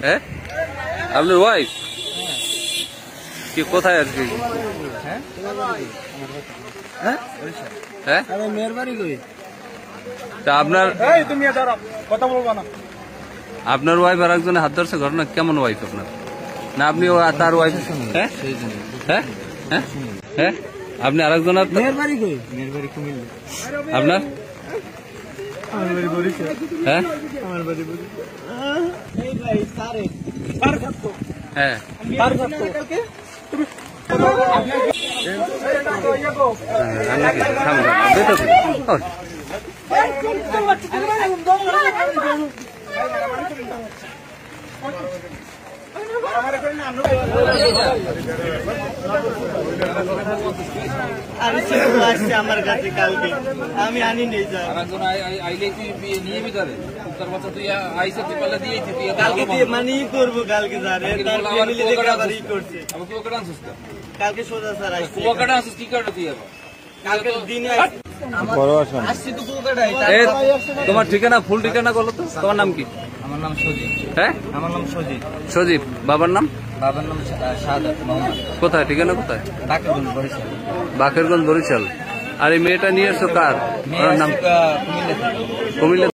হ্যাঁ আপনার ওয়াইফ কি কোথায় আর কি? হ্যাঁ মেয়ের বাড়ি কই? তা আপনার তুমি কথা বলবা না। আপনার ওয়াইফ আর একজনে হাত ধরছে ঘটনা কেমন ওয়াইফ আপনার? না আপনি তার ওয়াইফ? হ্যাঁ হ্যাঁ হ্যাঁ হ্যাঁ আপনি আর একজন? মেয়ের বাড়ি কই? মেয়ের বাড়ি কুমিল্লা। আপনার? আমার বাড়ি বরিশাল। হ্যাঁ আমার বাড়ি বরিশাল। এই ভাই সারে পার খাতো। হ্যাঁ পার খাতো কালকে তুমি আমার কাছে কালকে আমি আনি নেই কালকে দিয়ে মানে করবো কালকে করছে কালকে সোজা স্যার আসছে কি কাটে তুই কালকে দিনে তোমার ঠিকানা ফুল ঠিকানা বলো তো, তোমার নাম কি? আমার নাম সজীব। হ্যাঁ আমার নাম সজীব। সজীব। বাবার নাম? বাবার নাম শাহাদাত মোহাম্মদ। কোথায় ঠিকানা কোথায়? বাকেরগঞ্জ বরিশাল। বাকেরগঞ্জ বরিশাল। আর এই মেয়েটা নিয়ে এসছো কার? ওনার নাম? কুমিল্লা। কুমিল্লা।